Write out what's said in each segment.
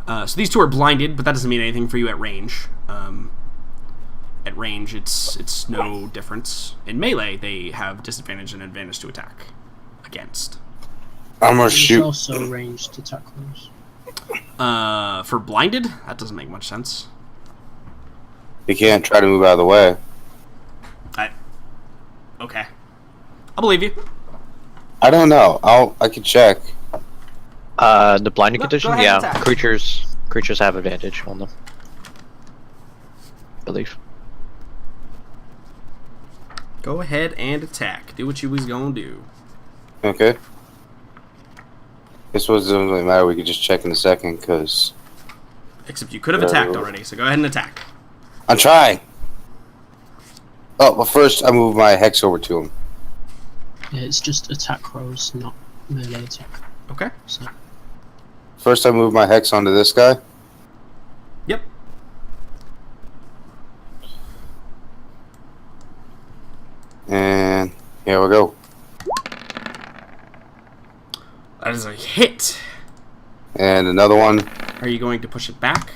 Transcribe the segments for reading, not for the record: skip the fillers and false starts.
So these two are blinded, but that doesn't mean anything for you at range. At range, it's no difference. In melee, they have disadvantage and advantage to attack against. I'm gonna shoot. Also ranged attack rolls. For blinded, that doesn't make much sense. You can't try to move out of the way. Okay. I'll believe you. I don't know. I can check. The blinding Go condition, ahead and yeah. attack. Creatures have advantage on them. I believe. Go ahead and attack. Do what you was gonna do. Okay. This doesn't really matter. We could just check in a second, because Except you could have attacked already, so go ahead and attack. I'm trying. Oh, well, first I move my hex over to him. Yeah, it's just attack rolls, not melee attack. Okay. So First I move my hex onto this guy. Yep. And here we go. That is a hit. And another one. Are you going to push it back?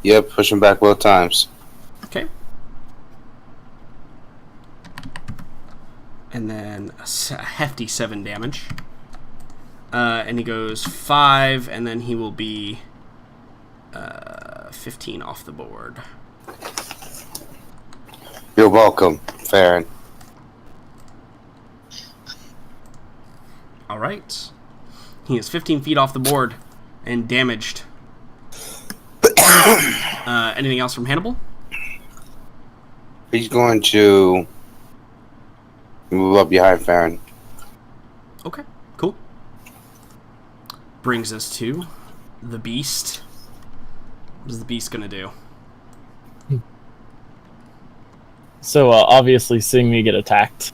Yep, push him back both times. Okay. And then a hefty 7 damage. And he goes 5, and then he will be 15 off the board. You're welcome, Farron. All right. He is 15 feet off the board and damaged. Anything else from Hannibal? He's going to move up behind Farron. Okay, cool. Brings us to the beast. What is the beast going to do? So obviously, seeing me get attacked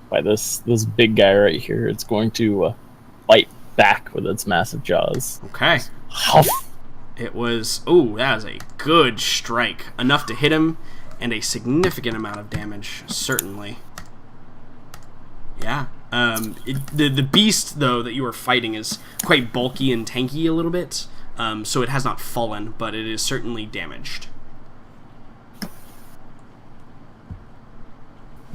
by this big guy right here, it's going to fight back with its massive jaws. Okay. Huff. It was... Oh, that was a good strike. Enough to hit him, and a significant amount of damage, certainly. Yeah. The beast, though, that you were fighting is quite bulky and tanky a little bit, so it has not fallen, but it is certainly damaged.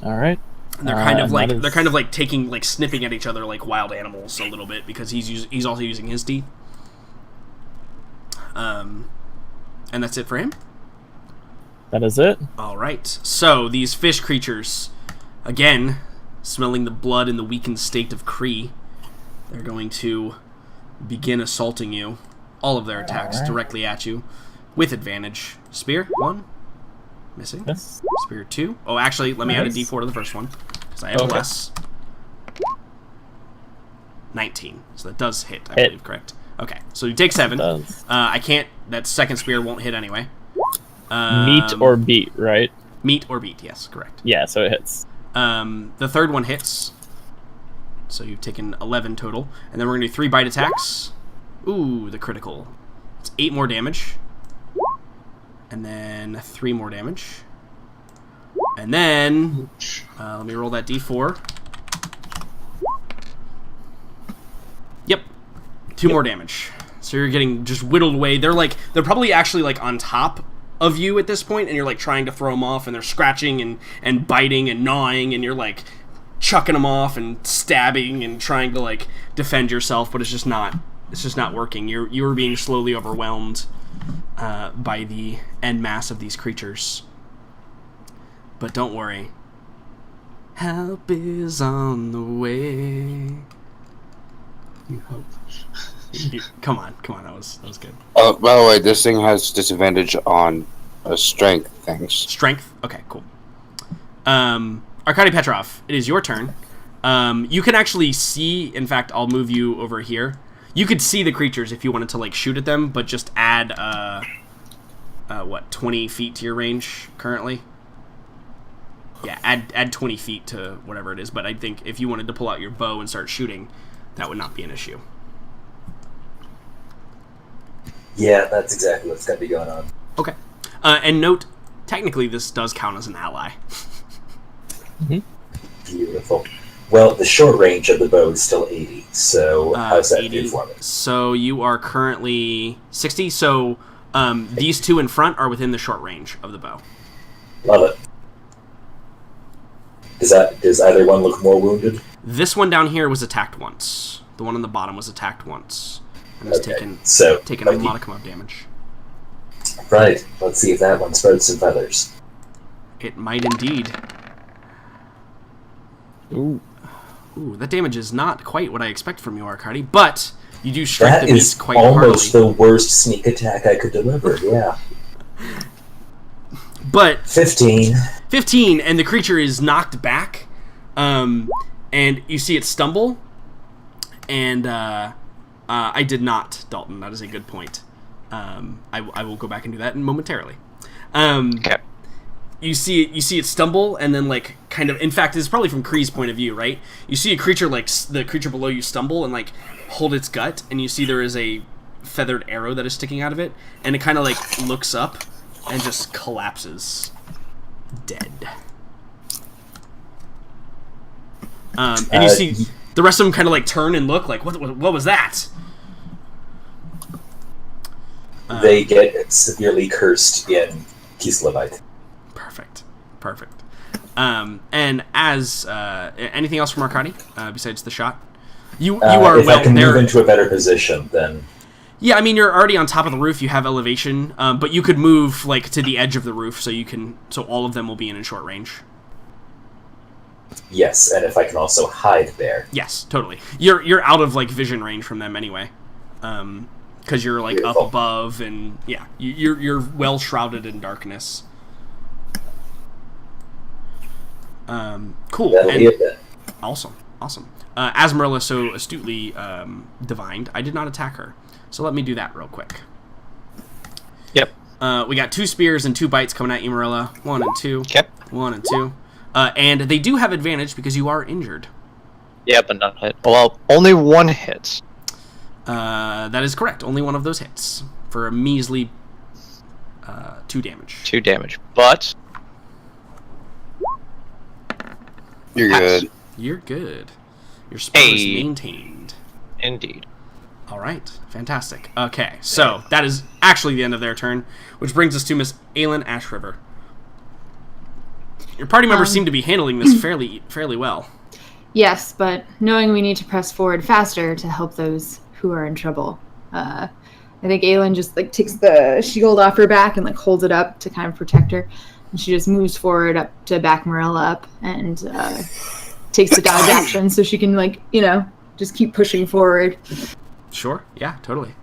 All right. And they're kind of like taking, like, snipping at each other like wild animals a little bit, because he's also using his teeth. And that's it for him? That is it. All right. So, these fish creatures, again, smelling the blood in the weakened state of Kree, they're going to begin assaulting you. All of their attacks directly at you with advantage. Spear, 1. Missing. Yes. Spear, 2. Oh, actually, let me add a d4 to the first one, because I have less. 19. So that does hit, I believe, correct? Okay, so you take 7. I can't... That second spear won't hit anyway. Meet or beat, right? Meet or beat, yes, correct. Yeah, so it hits. The third one hits. So you've taken 11 total. And then we're going to do 3 bite attacks. Ooh, the critical. It's 8 more damage. And then 3 more damage. And then... let me roll that d4. Yep. 2 more damage. So you're getting just whittled away. They're probably actually like on top of you at this point, and you're like trying to throw them off, and they're scratching and biting and gnawing, and you're like chucking them off and stabbing and trying to like defend yourself, but it's just not working. You're being slowly overwhelmed by the en masse of these creatures. But don't worry. Help is on the way. you hope. Come on, that was good. By the way, this thing has disadvantage on strength things. Strength? Okay, cool. Arkady Petrov, it is your turn. You can actually see, in fact, I'll move you over here. You could see the creatures if you wanted to, like, shoot at them, but just add, 20 feet to your range currently? Yeah, add 20 feet to whatever it is, but I think if you wanted to pull out your bow and start shooting, that would not be an issue. Yeah, that's exactly what's going to be going on. Okay. And note, technically this does count as an ally. Beautiful. Well, the short range of the bow is still 80, so how's that 80. do for me? So you are currently 60. So these two in front are within the short range of the bow. Love it. Does either one look more wounded? This one down here was attacked once. The one on the bottom was attacked once. And has taken a modicum of damage. Right. Let's see if that one sprouts some feathers. It might indeed. Ooh. Ooh, that damage is not quite what I expect from you, Arcady, but you do strike That the is beast quite almost heartily. the worst sneak attack I could deliver, yeah. But 15. 15, and the creature is knocked back, and you see it stumble, and I did not, Dalton. That is a good point. I will go back and do that momentarily. Okay. You see it stumble, and then like kind of. In fact, it's probably from Kree's point of view, right? You see a creature like the creature below you stumble and like hold its gut, and you see there is a feathered arrow that is sticking out of it, and it kind of like looks up and just collapses, dead. And you see the rest of them kind of like turn and look like, what was that? They get severely cursed in Kislevite. Perfect. And as anything else from Arcady besides the shot? You are if I can move into a better position, then yeah. I mean, you're already on top of the roof. You have elevation, but you could move like to the edge of the roof, so all of them will be in short range. yes, and if I can also hide there. Yes, totally. You're out of like vision range from them anyway, because you're like Beautiful. up above, and yeah, you're well shrouded in darkness. Cool. That'll And- be it then. Awesome. As Marilla so astutely divined, I did not attack her. So let me do that real quick. Yep. We got 2 spears and 2 bites coming at you, Marilla. 1 and 2. Yep. 1 and 2. And they do have advantage because you are injured. Yeah, but not hit. Well, only one hit. That is correct. Only one of those hits for a measly 2 damage. 2 damage. But You're Pass. good. You're good. Your spell is Hey. maintained. indeed. All right, fantastic. Okay, so that is actually the end of their turn, which brings us to Miss Aelin Ashriver. Your party members seem to be handling this fairly well. Yes, but knowing we need to press forward faster to help those who are in trouble. I think Aelin just like takes the shield off her back and like holds it up to kind of protect her, and she just moves forward up to back Marilla up and takes the dodge action so she can like just keep pushing forward. Sure, yeah, totally.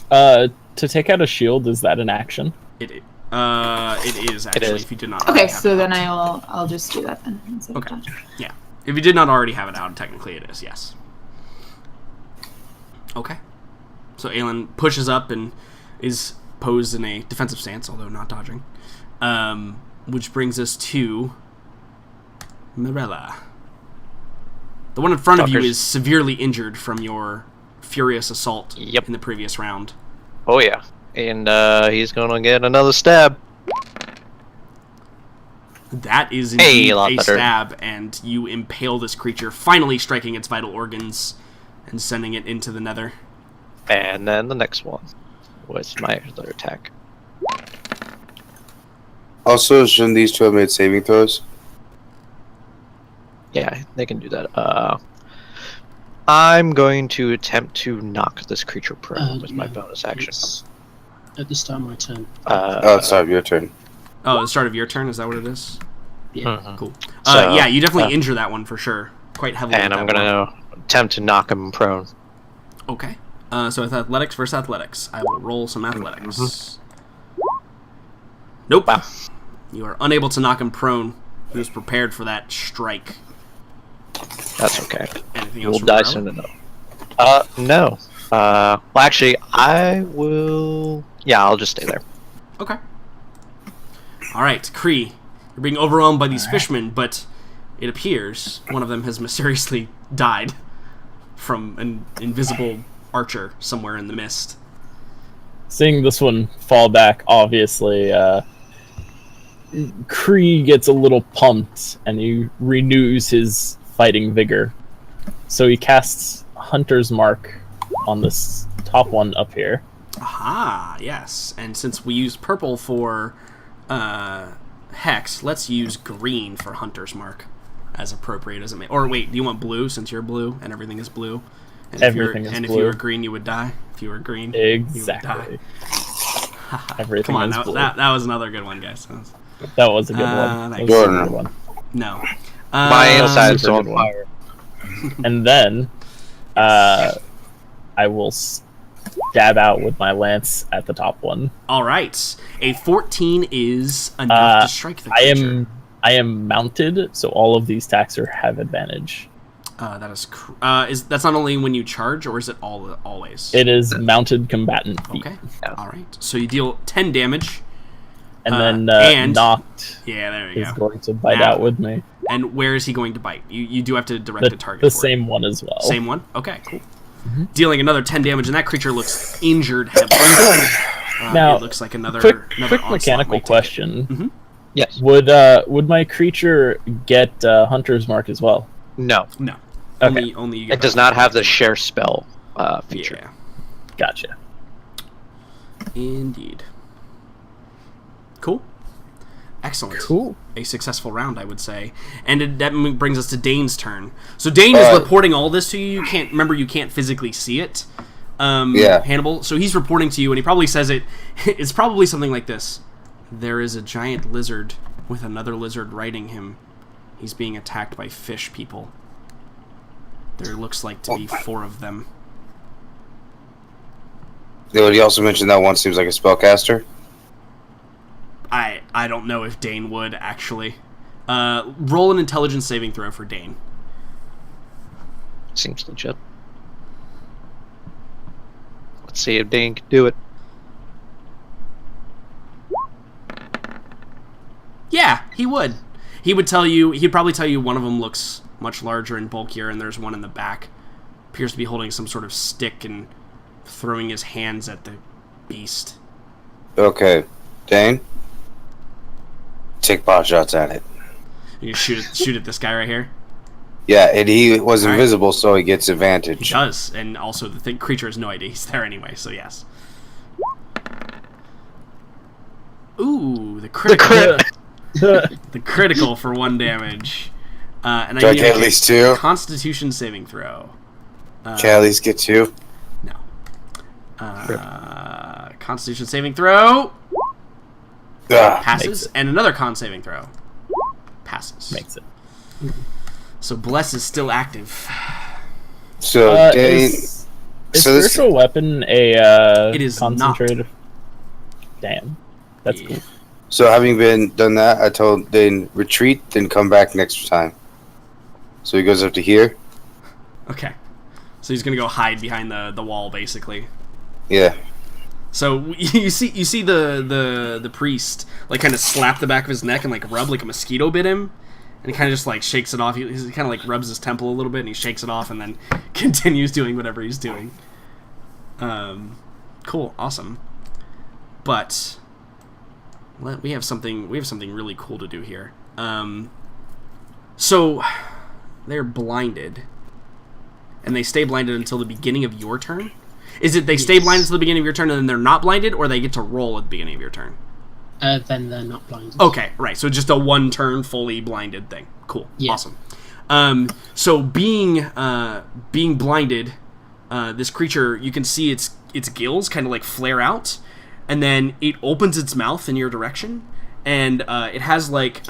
To take out a shield, is that an action? It is actually. is. If you did not. Okay, already have so it then out. I'll just do that then. Instead Okay. of dodge. Yeah, if you did not already have it out, technically it is. Yes. Okay. So Aelin pushes up and is posed in a defensive stance, although not dodging. Which brings us to Mirella. The one in front of you Fuckers. is severely injured from your furious assault Yep. in the previous round. Oh yeah. And he's gonna get another stab. That is Hey, indeed a lot a better. stab, and you impale this creature, finally striking its vital organs and sending it into the nether. And then the next one was my other attack. Also, shouldn't these two have made saving throws? Yeah, they can do that. I'm going to attempt to knock this creature prone with my No, bonus action. it's at the start of my turn. Oh, sorry, your turn. Oh, the start of your turn, is that what it is? Yeah. Mhm. Cool. So, Yeah, you definitely injure that one for sure. Quite heavily. And with I'm that gonna attempt to knock him prone. one. Okay. So it's athletics versus athletics. I will roll some athletics. Nope. Wow. You are unable to knock him prone. He was prepared for that strike. That's okay. Anything else We'll from die Morello? soon enough. No. Well, actually, I will. Yeah, I'll just stay there. Okay. All right, Kree. You're being overwhelmed by these fishmen, but it appears one of them has mysteriously died from an invisible archer somewhere in the mist. Seeing this one fall back, obviously, Kree gets a little pumped and he renews his fighting vigor. So he casts Hunter's Mark on this top one up here. Aha, yes. And since we use purple for Hex, let's use green for Hunter's Mark. As appropriate as it may. Or wait, do you want blue since you're blue and everything is blue? And Everything is and blue. if you were green, you would die. If you were green, Exactly. you would die. Everything Come on, is blue. that was another good one, guys. That was a good one. thank That was a you. good one. No. My inside's super on good one. fire. And then I will stab out with my lance at the top one. All right. A 14 is enough to strike the creature. I am mounted, so all of these attacks have advantage. That is that's not only when you charge, or is it always? It is mounted combatant feat. Okay. Yeah. All right. So you deal 10 damage. And then and- knocked Yeah, there you is go. going to bite Now- out with me. And where is he going to bite? You do have to direct a target The for same one as well. it. Same one? Okay, cool. Mhm. Dealing another 10 damage, and that creature looks injured heavily. Now, it looks like another Quick onslaught mechanical might take it. question. Mhm. Yes. Would my creature get Hunter's Mark as well? No. No. Okay. Only you get It does not have the share spell feature. Yeah, Gotcha. indeed. Cool. Excellent. Cool. A successful round, I would say. And that brings us to Dane's turn. So Dane is reporting all this to you. You can't physically see it. Yeah. Hannibal. So he's reporting to you, and he probably says it. It's probably something like this: there is a giant lizard with another lizard riding him. He's being attacked by fish people. There looks like to be 4 of them. He also mentioned that one seems like a spellcaster. I don't know if Dane would actually. Roll an intelligence saving throw for Dane. Seems legit. Let's see if Dane can do it. Yeah, he would. He'd probably tell you one of them looks much larger and bulkier, and there's one in the back. Appears to be holding some sort of stick and throwing his hands at the beast. Okay, Dane, take pot shots at it. You shoot at this guy right here. Yeah, and he was All right. invisible, so he gets He advantage. does, and also the creature has no idea he's there anyway, so yes. Ooh, the critical. The critical for 1 damage. And Do I need get a at least 2? Constitution saving throw. Can I at least get 2? No. Constitution saving throw. Passes. Makes it. And another con saving throw. Passes. Makes it. So Bless is still active. So Dane, Is so this- spiritual weapon a It is concentrated? Damn, that's Yeah. cool. so having done that, I told Dane retreat, then come back next time. So he goes up to here. Okay. So he's gonna go hide behind the wall, basically. Yeah. So you see the priest like kind of slap the back of his neck and like rub like a mosquito bit him, and he kind of just like shakes it off. He kind of like rubs his temple a little bit and he shakes it off and then continues doing whatever he's doing. Cool, awesome. But we have something really cool to do here. So they're blinded, and they stay blinded until the beginning of your turn. Is it they stay blinded until the beginning of your turn and then they're not blinded, or they get to roll at the beginning of your turn? Then they're not blinded. Okay, right. So just a 1-turn fully blinded thing. Cool. Yeah. Awesome. So being blinded, this creature, you can see its gills kind of like flare out, and then it opens its mouth in your direction, and it has like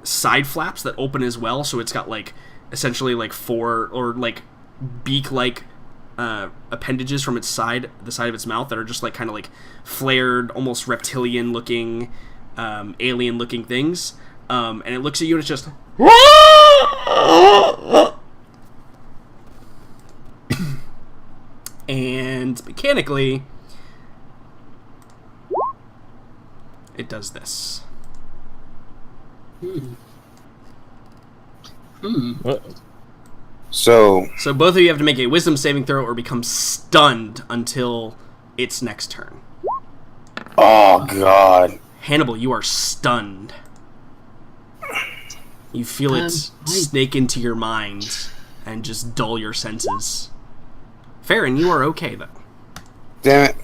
side flaps that open as well. So it's got like essentially like 4 or like beak-like appendages from the side of its mouth that are just like kind of like flared, almost reptilian looking, alien looking things, and it looks at you and it's just and mechanically it does this. So So both of you have to make a wisdom saving throw or become stunned until its next turn. oh god. Hannibal, you are stunned. You feel it snake into your mind and just dull your senses. Farron, you are okay though. Damn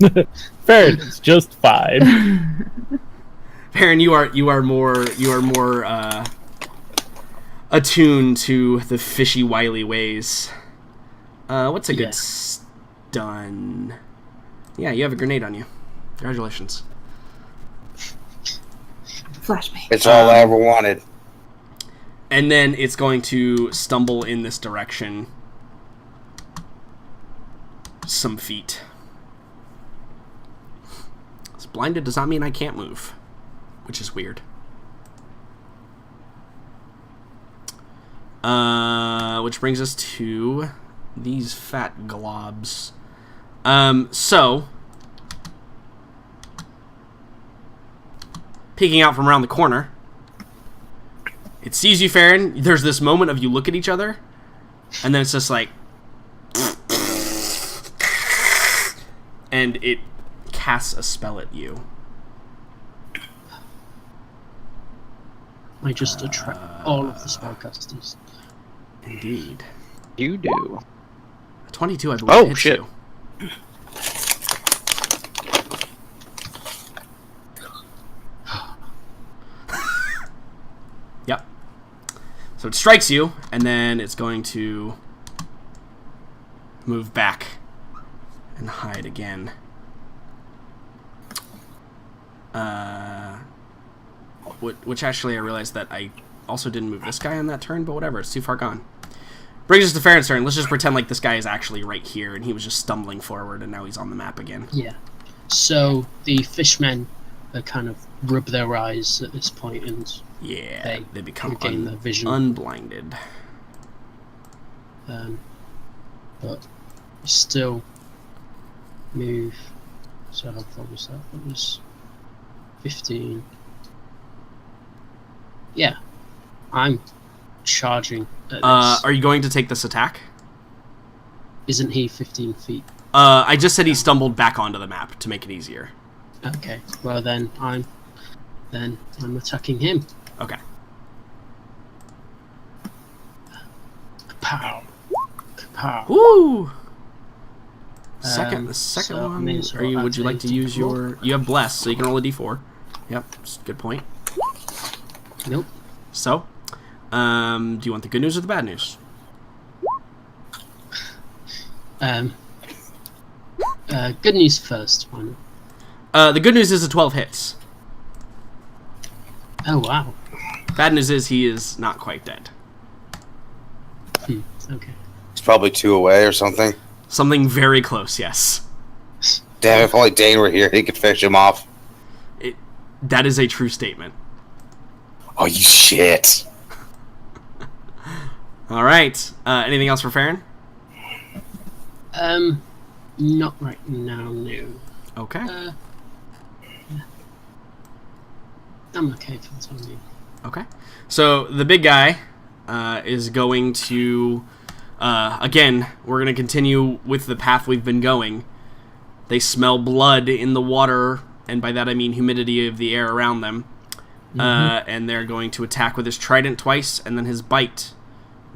it. Fair, it's just fine. Farron, you are more attuned to the fishy, wily ways. What's a good stun? Yeah, you have a grenade on you. Congratulations. Flashbang. It's all I ever wanted. And then it's going to stumble in this direction some feet. It's blinded does not mean I can't move, which is weird. Which brings us to these fat globs. So, peeking out from around the corner, it sees you, Farron. There's this moment of you look at each other, and then it's just like, and it casts a spell at you. I just attract all of the spellcasters. Indeed. You do. 22, I believe, hits shit. you. Yep. So it strikes you, and then it's going to move back and hide again. Which actually I realized that I also didn't move this guy on that turn, but whatever, it's too far gone. Brings us to Farron's turn. Let's just pretend like this guy is actually right here, and he was just stumbling forward, and now he's on the map again. Yeah. So the fishmen kind of rub their eyes at this point, and Yeah, they become regain their vision. unblinded. But still move. So how far was that? That was 15. Yeah, I'm charging at this. Are you going to take this attack? Isn't he 15 feet? I just said he stumbled back onto the map to make it easier. Okay. Well then I'm attacking him. Okay. Kapow. Kapow. Woo! The second so one. may as well Would you like to activate use the roll. your? You have bless, so you can roll a d4. Yep, good point. Nope. So, do you want the good news or the bad news? Good news first. Why not? The good news is the 12 hits. Oh wow. Bad news is he is not quite dead. Okay. It's probably 2 away or something. Something very close, yes. Damn, if only Dane were here, he could finish him off. That is a true statement. Oh, you shit. All right. Anything else for Farron? Not right now, no. Okay. Yeah. I'm okay for the time being. Okay. So the big guy is going to... again, we're going to continue with the path we've been going. They smell blood in the water, and by that I mean humidity of the air around them. And they're going to attack with his trident twice, and then his bite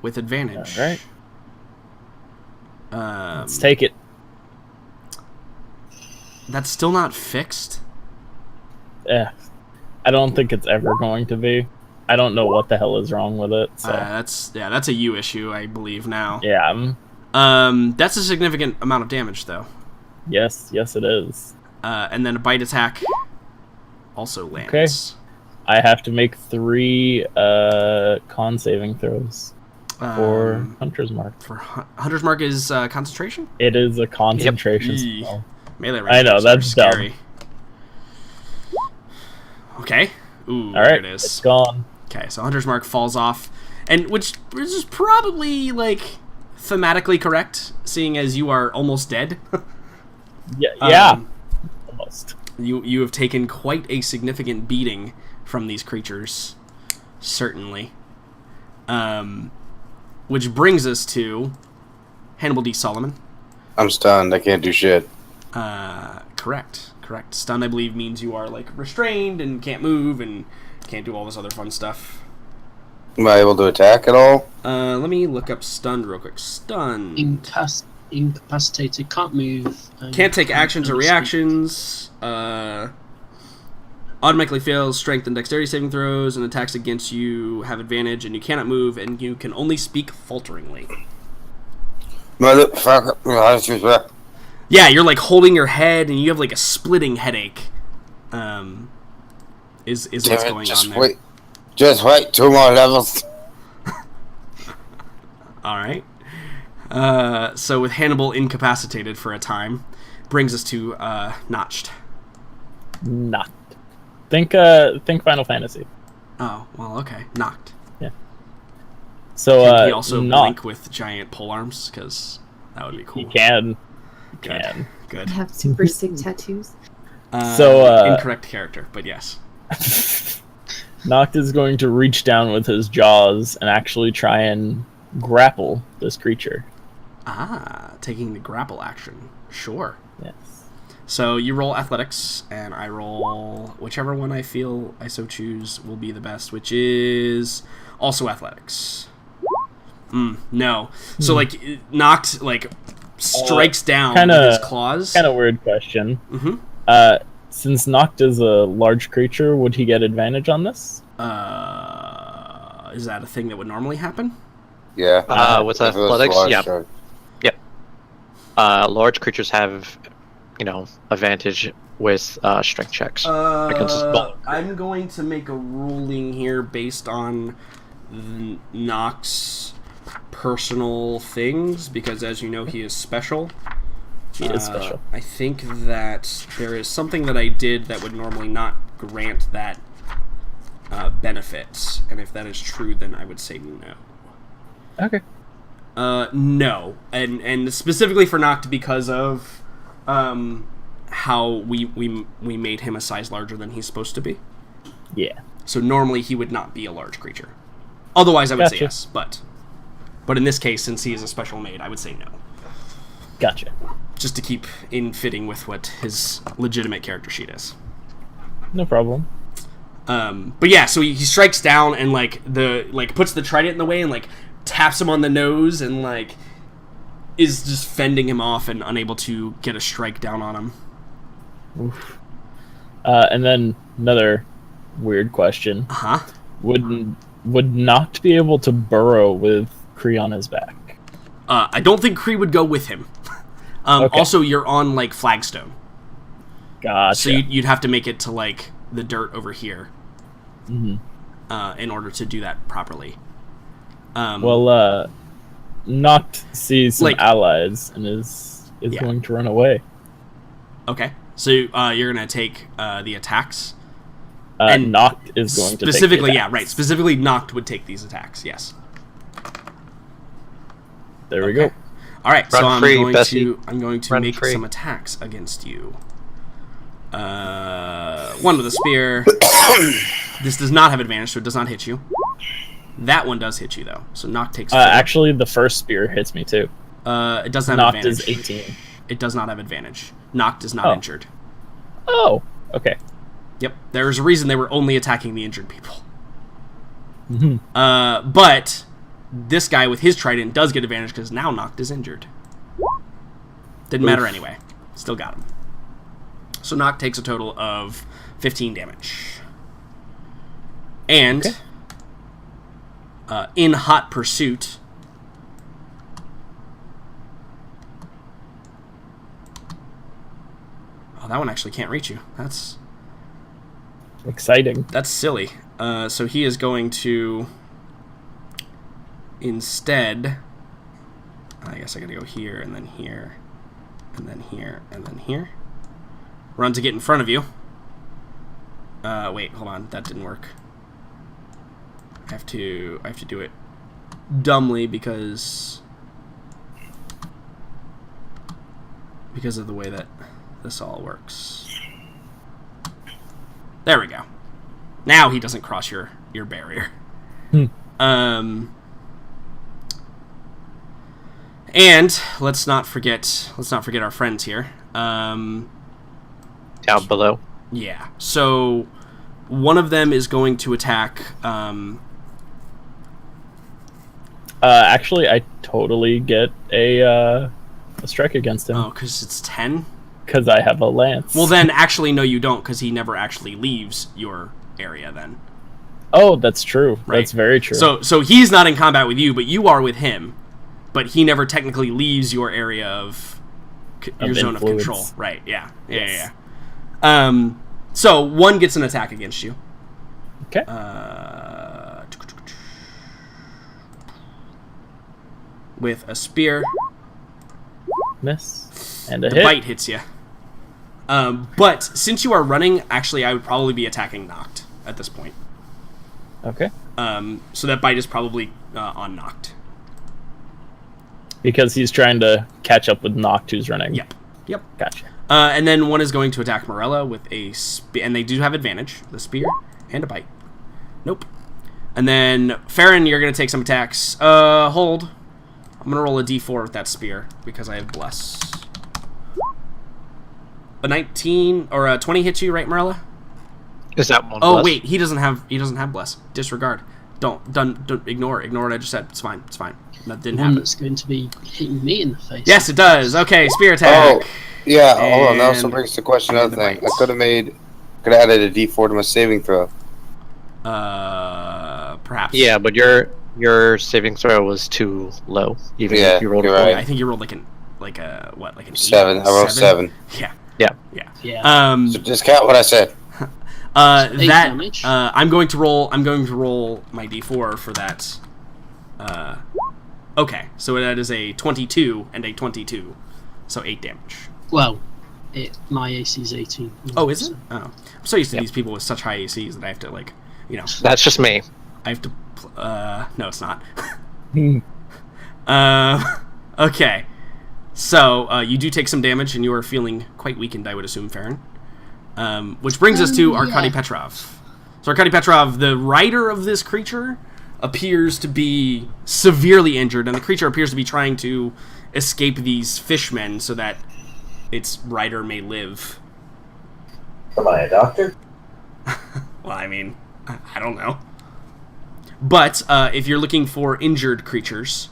with advantage. All right. Let's take it. That's still not fixed. Yeah. I don't think it's ever going to be. I don't know what the hell is wrong with it. So That's a you issue, I believe now. yeah. That's a significant amount of damage, though. Yes, it is. And then a bite attack also lands. Okay. I have to make 3 con saving throws for Hunter's Mark. For Hunter's Mark is concentration? It is a concentration Yep. spell. Melee I know, ranges that's are dumb. scary. Okay. Ooh, All there right, it is. it's gone. Okay, so Hunter's Mark falls off, and which is probably like thematically correct, seeing as you are almost dead. Yeah, almost. You have taken quite a significant beating from these creatures, certainly. Which brings us to Hannibal D. Solomon. I'm stunned. I can't do shit. Correct. correct. Stunned, I believe, means you are, like, restrained and can't move and can't do all this other fun stuff. Am I able to attack at all? Let me look up stunned real quick. Stunned. Incapacitated, can't move. Can't take actions or reactions. Automatically fails strength and dexterity saving throws, and attacks against you have advantage, and you cannot move, and you can only speak falteringly. Motherfucker. Yeah, you're like holding your head, and you have like a splitting headache. Is what's going on there? Just wait 2 more levels. All right. So with Hannibal incapacitated for a time, brings us to Notched. Knocked. Think Final Fantasy. Oh, well, okay. Knocked. Yeah. So Can he also knock. blink with giant pole arms? Because that would be cool. He can. Good. Can. Good. Have super sick tattoos. Incorrect character, but yes. Noct is going to reach down with his jaws and actually try and grapple this creature. Taking the grapple action. Sure. Yes. So you roll athletics, and I roll whichever one I feel I so choose will be the best, which is also athletics. No. So, like, Noct, like, strikes down with his claws. Kind of weird question. Mm-hmm. Since Noct is a large creature, would he get advantage on this? Is that a thing that would normally happen? Yeah. With If it was athletics, large, yeah. sure. Large creatures have, advantage with strength checks. Against small. I'm going to make a ruling here based on Noct's personal things, because as you know, he is special. He is special. I think that there is something that I did that would normally not grant that benefit, and if that is true, then I would say no. Okay. No, and specifically for Noct because of how we made him a size larger than he's supposed to be. Yeah. So normally he would not be a large creature. Otherwise, I would say Gotcha. yes, but in this case, since he is a special made, I would say no. Gotcha. Just to keep in fitting with what his legitimate character sheet is. No problem. But yeah, so he strikes down and puts the trident in the way and taps him on the nose and is just fending him off and unable to get a strike down on him. Oof. And then another weird question. Uh-huh. Would Noct be able to burrow with Kree on his back? I don't think Kree would go with him. Okay. Also, you're on flagstone. Gotcha. So you'd have to make it to the dirt over here. Mm-hmm. In order to do that properly. Noct sees some allies and is going to run away. Okay, so you're gonna take the attacks. And Noct is going to specifically, take the yeah, right. Specifically, Noct would take these attacks. Yes. There we go. All right, so Run free, Bessie. I'm going to Run make free. some attacks against you. One with a spear. This does not have advantage, so it does not hit you. That one does hit you though, so Noct takes 4. Actually, the first spear hits me too. It doesn't have Noct advantage. is 18. It does not have advantage. Noct is not injured. Oh, okay. Yep, there's a reason they were only attacking the injured people. Mm-hmm. But this guy with his trident does get advantage because now Noct is injured. Didn't matter anyway. Still got him. So Noct takes a total of 15 damage. And in hot pursuit, that one actually can't reach you. That's exciting. That's silly. So he is going to instead. I guess I gotta go here and then here, and then here and then here. Run to get in front of you. Wait, hold on. That didn't work. I have to do it dumbly because of the way that this all works. There we go. Now he doesn't cross your barrier. Yeah. And let's not forget our friends here. Yeah, Down below. Yeah. So one of them is going to attack. Actually, I totally get a strike against him Oh, because it's 10. because I have a lance. Well, then actually, no, you don't, because he never actually leaves your area. Then. Oh, that's true. Right. That's very true. So he's not in combat with you, but you are with him. But he never technically leaves your area of your zone of influence. control. Right? Yeah. Yes. Yeah. So one gets an attack against you. Okay. With a spear. Miss. And a The hit. bite hits you. But since you are running, actually, I would probably be attacking knocked at this point. Okay. So that bite is probably on knocked. Because he's trying to catch up with Noct, who's running. Yep. Gotcha. And then one is going to attack Morella with a and they do have advantage, the spear and a bite. Nope. And then Farron, you're going to take some attacks. Hold. I'm going to roll a d4 with that spear because I have bless. A 19 or a 20 hits you, right, Morella? Is that one? Oh plus? wait, he doesn't have bless. Disregard. Don't ignore what I just said. It's fine. That didn't One happen. that's going to be hitting me in the face. Yes, it does. Okay, spear attack. Oh, yeah. Hold on. That also And- brings to question another and the thing. I could have added a D4 to my saving throw. Perhaps. Yeah, but your saving throw was too low. Even Yeah, if you rolled a you're four. right. I think you rolled like an 8? 7. I rolled 7. Yeah. Yeah. So discount what I said. That damage. I'm going to roll my d4 for that. Okay, so that is a 22 and a 22, so 8 damage. Well, my AC is 18. Oh, is it? Oh, I'm so used to these people with such high ACs that I have to That's just me. I have to. No, it's not. Hmm. Okay, so you do take some damage, and you are feeling quite weakened, I would assume, Farron. Which brings us to Arkady yeah. Petrov. So Arkady Petrov, the rider of this creature, appears to be severely injured, and the creature appears to be trying to escape these fishmen so that its rider may live. Am I a doctor? Well, I mean, I don't know. But if you're looking for injured creatures,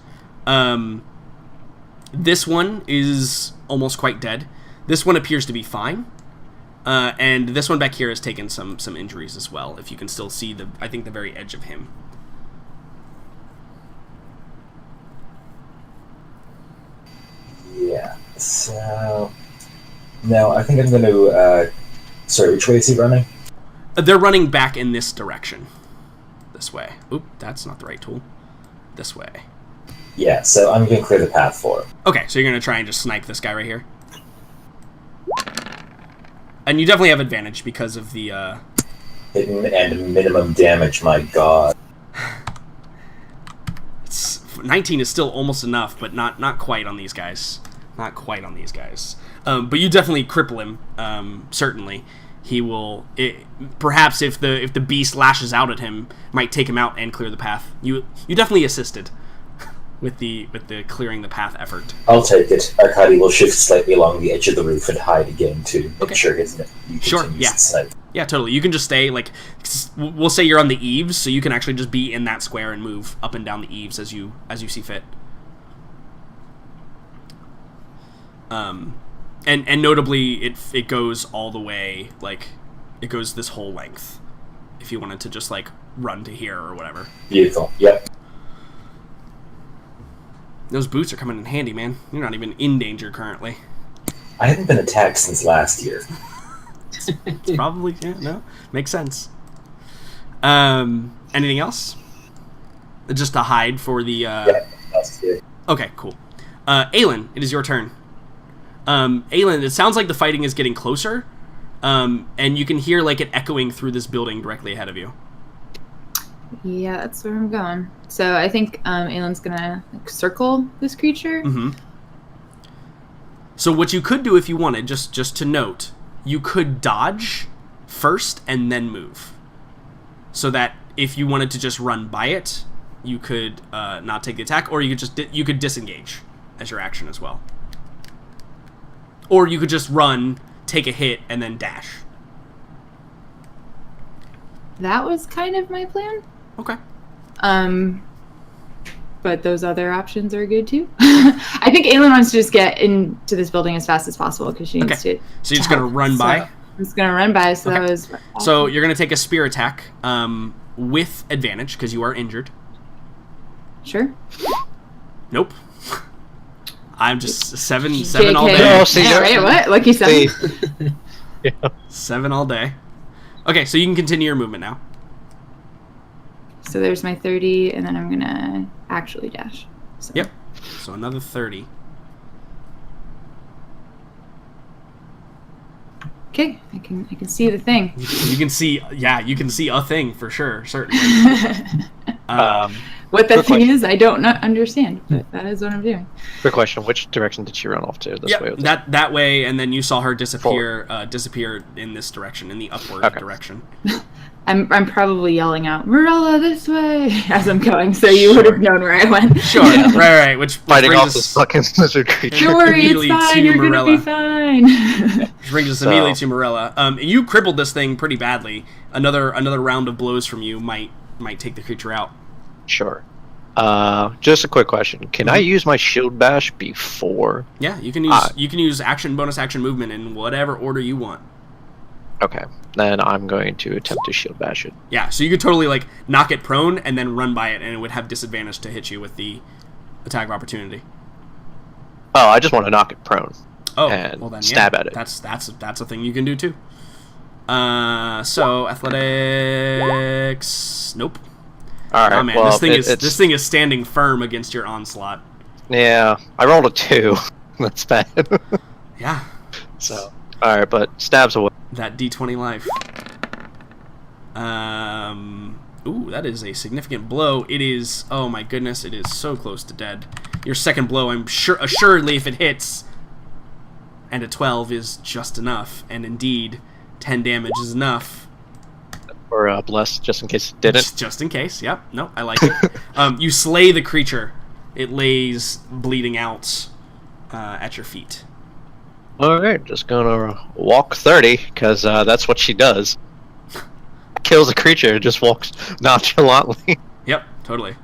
this one is almost quite dead. This one appears to be fine. And this one back here has taken some injuries as well, if you can still see the very edge of him. Yeah. So. No, I think I'm going to. Sorry, which way is he running? They're running back in this direction. This way. Oop, that's not the right tool. This way. Yeah, so I'm going to clear the path for him. Okay, so you're going to try and just snipe this guy right here. And you definitely have advantage because of the, Hidden and minimum damage, my god. 19 is still almost enough, but not quite on these guys. Not quite on these guys. But you definitely cripple him, certainly. He will... perhaps if the beast lashes out at him, might take him out and clear the path. You definitely assisted with the clearing the path effort. I'll take it. Arkady will shift slightly along the edge of the roof and hide again to make Okay. sure his Sure, continues yeah. to snipe. Yeah, totally. You can just stay, we'll say you're on the eaves, so you can actually just be in that square and move up and down the eaves as you see fit. And notably, it goes all the way, it goes this whole length. If you wanted to just, run to here or whatever. Beautiful. Yep. Those boots are coming in handy, man. You're not even in danger currently. I haven't been attacked since last year. It's probably, yeah, no, makes sense. Anything else? Just to hide for the, Yeah, that's it. Okay, cool. Aelin, it is your turn. Aelin, it sounds like the fighting is getting closer, and you can hear, it echoing through this building directly ahead of you. Yeah, that's where I'm going. So I think Aelin's gonna circle this creature. Mm-hmm. So what you could do if you wanted, just to note, you could dodge first and then move. So that if you wanted to just run by it, you could not take the attack, or you could disengage as your action as well. Or you could just run take a hit, and then dash. That was kind of my plan. Okay. But those other options are good too. I think Aelin wants to just get into this building as fast as possible because she needs to. So you're just gonna run by. I'm just gonna run by. So Okay. that was. So you're gonna take a spear attack with advantage because you are injured. Sure. Nope. I'm just seven all JK. day. Oh, see, Yeah, right. What? Lucky seven. See, yeah. 7 all day. Okay, so you can continue your movement now. So there's my 30, and then I'm gonna actually dash. So. Yep. So another 30. Okay, I can see the thing. You can see, you can see a thing for sure, certainly. What that Quick thing question. is, I don't understand, but that is what I'm doing. Quick question: which direction did she run off to? This way? Or this that way, and then you saw her disappear in this direction, in the upward Okay. direction. I'm probably yelling out, Morella, this way, as I'm going, so you would have known where I went. Sure, right. Which Fighting brings off us, this fucking lizard creature. Don't worry, it's Immediately fine, to you're gonna be Morella. fine. Which brings us So- immediately to Morella. You crippled this thing pretty badly. Another round of blows from you might take the creature out. Sure. Just a quick question: can I use my shield bash before? Yeah, you can use bonus action movement in whatever order you want. Okay, then I'm going to attempt to shield bash it. Yeah, so you could totally like knock it prone and then run by it, and it would have disadvantage to hit you with the attack of opportunity. Oh, I just want to knock it prone. Oh, And well then, stab at it. That's a thing you can do too. So athletics. Nope. All right. Oh man, well, this thing is standing firm against your onslaught. Yeah, I rolled a 2. That's bad. Yeah, So, all right, but stabs away. that D20 life. Ooh, that is a significant blow. It is. Oh my goodness, it is so close to dead. Your second blow, I'm sure, assuredly, if it hits, and a 12 is just enough, and indeed, 10 damage is enough. Or bless, just in case it didn't. Just in case. Yep. No, I like it. You slay the creature. It lays bleeding out at your feet. All right, just gonna walk 30 because that's what she does. Kills a creature, just walks nonchalantly. Yep, totally.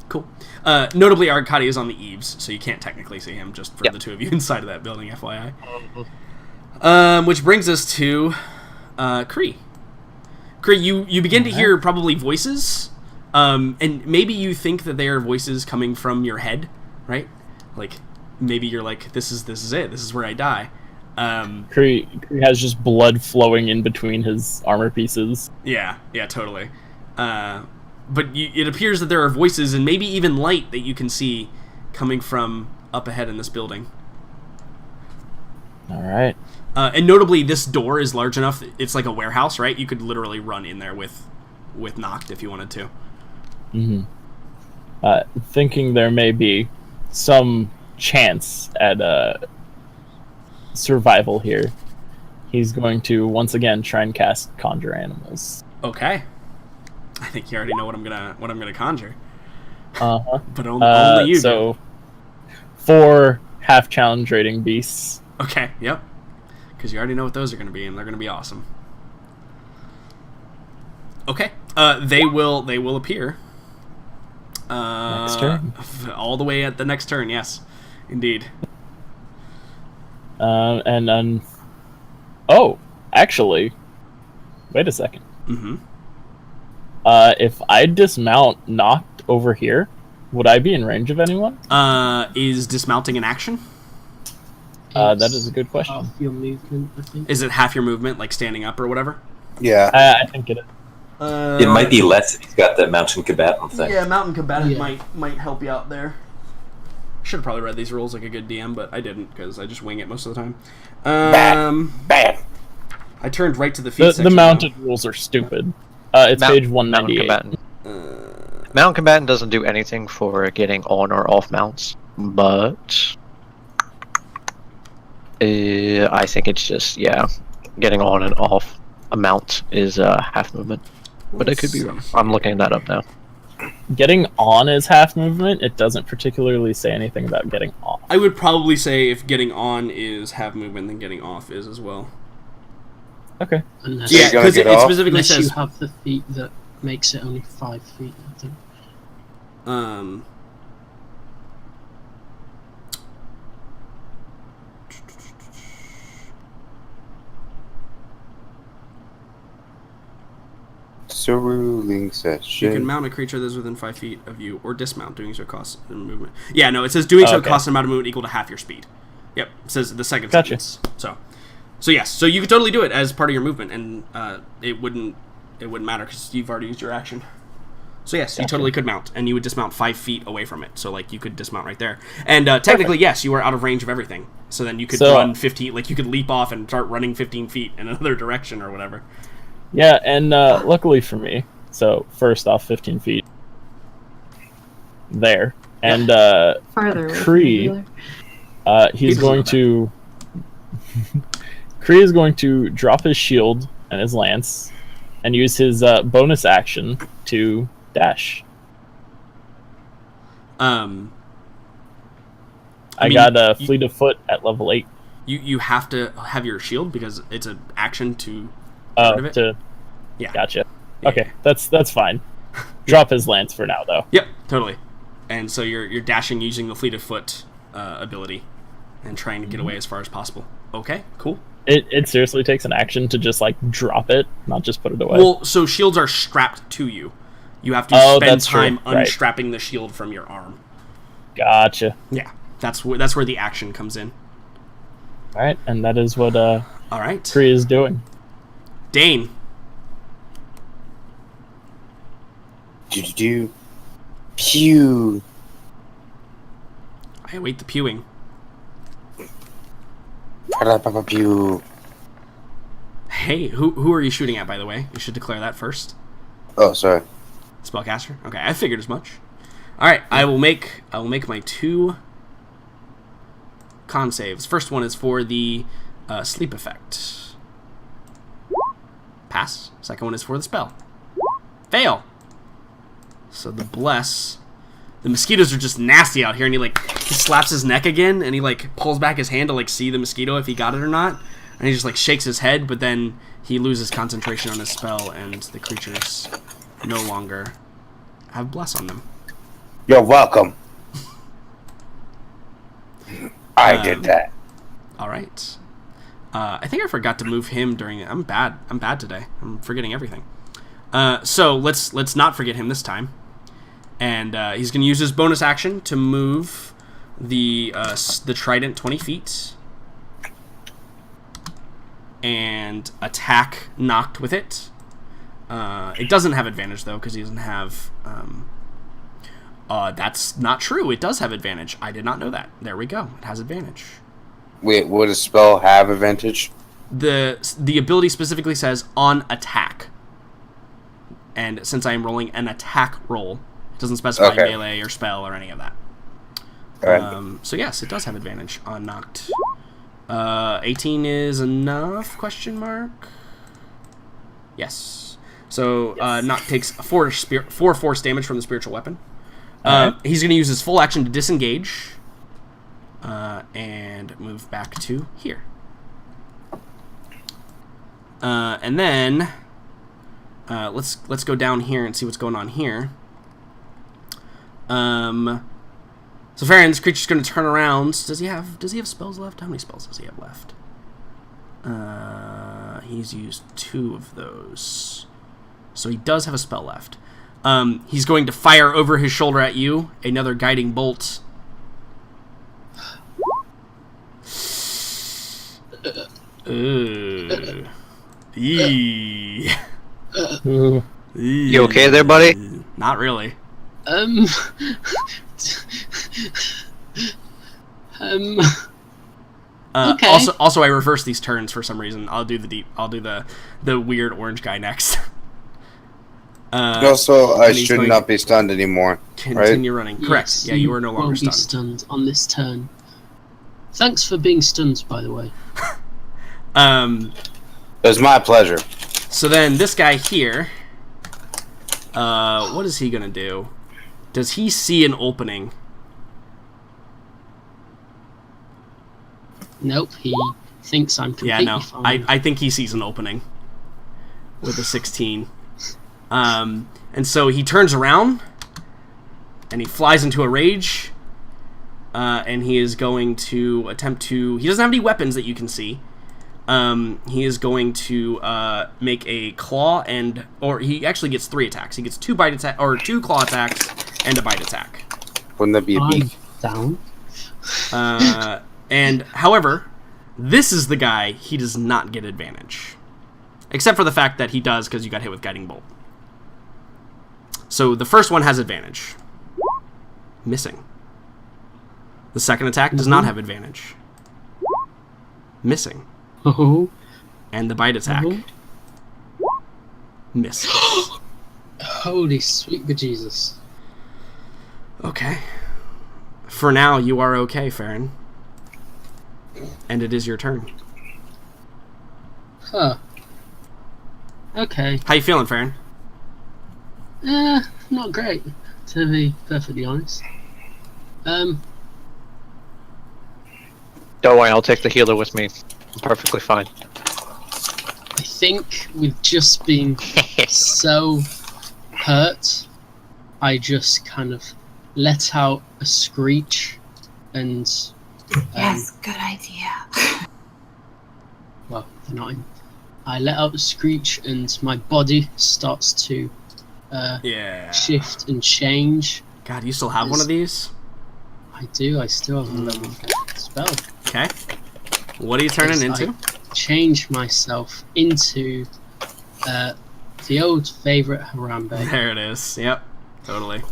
Cool. Notably, Arkady is on the eaves, so you can't technically see him, just for Yep. the two of you inside of that building, FYI. Which brings us to Kree. Kree, you begin to hear probably voices, and maybe you think that they are voices coming from your head, right? Like, maybe you're like, this is it, this is where I die. Kree has just blood flowing in between his armor pieces. Yeah, totally. But it appears that there are voices and maybe even light that you can see coming from up ahead in this building. All right. And notably, this door is large enough. It's like a warehouse, right? You could literally run in there with Noct if you wanted to. Thinking there may be some chance at survival here, he's going to once again try and cast Conjure Animals. Okay. I think you already know what I'm gonna conjure. Uh-huh. But only you. So, 4 half challenge rating beasts. Do. Okay. Yep. Because you already know what those are gonna be, and they're gonna be awesome. Okay. They will appear. Next turn. All the way at the next turn. Yes, indeed. And then... Oh, actually... Wait a second. Mm-hmm. If I dismount Noct over here, would I be in range of anyone? Is dismounting an action? That is a good question. Half your movement, I think. Is it half your movement, like standing up or whatever? Yeah. I think it is. It might be less if he's got the mountain combatant thing. Yeah, mountain combatant Yeah. might help you out there. Should have probably read these rules like a good DM, but I didn't because I just wing it most of the time. Bad. I turned right to the feet. The mounted rules are stupid. It's page 198. Mountain combatant. Mountain combatant doesn't do anything for getting on or off mounts, but I think it's just getting on and off a mount is half movement. But it could be wrong. I'm looking that up now. getting on is half movement. It doesn't particularly say anything about getting off. I would probably say if getting on is half movement, then getting off is as well. Okay. Unless, Yeah, gonna because get it off? specifically unless you says. have the feet that makes it only 5 feet, I think. So ruling session. You can mount a creature that is within 5 feet of you, or dismount. Doing so costs movement. Yeah, no, it says doing so Okay. costs an amount of movement equal to half your speed. Yep, it says the second Gotcha. sentence. So yes, so you could totally do it as part of your movement, and it wouldn't matter because you've already used your action. So yes, you Gotcha. totally could mount, and you would dismount 5 feet away from it. So like you could dismount right there, and technically yes, you are out of range of everything. So then you could run 15, like you could leap off and start running 15 feet in another direction or whatever. Yeah, and luckily for me, so first off, 15 feet there, and Farther away. Kree, From the he's doesn't going know to. Kree is going to drop his shield and his lance, and use his bonus action to dash. I I mean, got a fleet of foot at level 8. You have to have your shield because it's an action to get rid of it. To Yeah. Gotcha. Yeah. Okay, that's fine. Drop his lance for now, though. Yep, totally. And so you're dashing using the fleet of foot ability and trying to get away as far as possible. Okay, cool. It seriously takes an action to just like drop it, not just put it away. Well, so shields are strapped to you. You have to Oh, spend that's true. time Right. unstrapping the shield from your arm. Gotcha. Yeah, that's where the action comes in. All right, and that is what All right, Kree is doing. Dane. Do. Pew. I await the pewing. Pew. Hey, who are you shooting at, by the way? You should declare that first. Oh, sorry. Spellcaster. Okay, I figured as much. All right, I will make my 2 con saves. First one is for the sleep effect. Pass. Second one is for the spell. Fail. So the bless. The mosquitoes are just nasty out here, and he slaps his neck again, and he like pulls back his hand to like see the mosquito if he got it or not, and he just like shakes his head, but then he loses concentration on his spell, and the creatures no longer have bless on them. You're welcome. I did that. All right. I think I forgot to move him during it. I'm bad today. I'm forgetting everything. So let's not forget him this time. And he's going to use his bonus action to move the trident 20 feet and attack Noct with it. It doesn't have advantage though because he doesn't have. That's not true. It does have advantage. I did not know that. There we go. It has advantage. Wait, would a spell have advantage? The ability specifically says on attack. And since I am rolling an attack roll, it doesn't specify melee or spell or any of that. Alright. So yes, it does have advantage on Noct. 18 is enough? Question mark. Yes. So Noct takes 4 force damage from the spiritual weapon. He's going to use his full action to disengage and move back to here. And then let's go down here and see what's going on here. So Farron, this creature's going to turn around. Does he have spells left? How many spells does he have left? He's used 2 of those, so he does have a spell left. He's going to fire over his shoulder at you another guiding bolt. Eee. Ooh. You okay there, buddy? Not really. Okay. Also, I reverse these turns for some reason. I'll do the weird orange guy next. Also, I and he's should going not be stunned anymore. Continue running. Correct. Yes, Yeah, you are no longer won't be stunned. stunned on this turn. Thanks for being stunned, by the way. It was my pleasure. So then this guy here, what is he gonna do? Does he see an opening? Nope, he thinks I'm Yeah, completely no. fine. I think he sees an opening with a 16. And so he turns around and he flies into a rage. And he is going to attempt to... He doesn't have any weapons that you can see. He is going to make a claw and... Or he actually gets 3 attacks. He gets 2 bite attack or 2 claw attacks and a bite attack. Wouldn't that be a I'm beak? down. And, however, this is the guy he does not get advantage. Except for the fact that he does because you got hit with Guiding Bolt. So the first one has advantage. Missing. The second attack does not have advantage. Missing. Oh. And the bite attack. Misses. Holy sweet bejesus. Okay. For now, you are okay, Farron. And it is your turn. Huh. Okay. How you feeling, Farron? Not great, to be perfectly honest. Don't worry, I'll take the healer with me. I'm perfectly fine. I think with just being so hurt, I just kind of let out a screech and... Yes, good idea. well, they're not in. I let out a screech and my body starts to Yeah. shift and change. God, you still have one of these? I do, I still have a level 4 spell. Okay. What are you turning Yes, into? I change myself into the old favourite Harambe. There it is. Yep. Totally.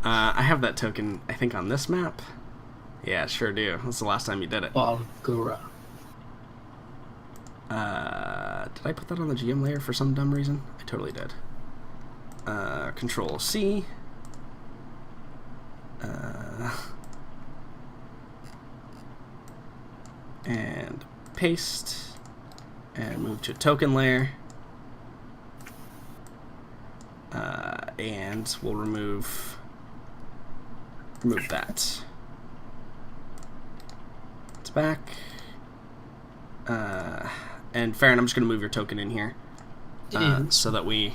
I have that token, I think, on this map. Yeah, sure do. That's the last time you did it. Balgura. Did I put that on the GM layer for some dumb reason? I totally did. Control C. And paste. And move to a token layer. And we'll remove that. It's back. And Farron, I'm just going to move your token in here, so that we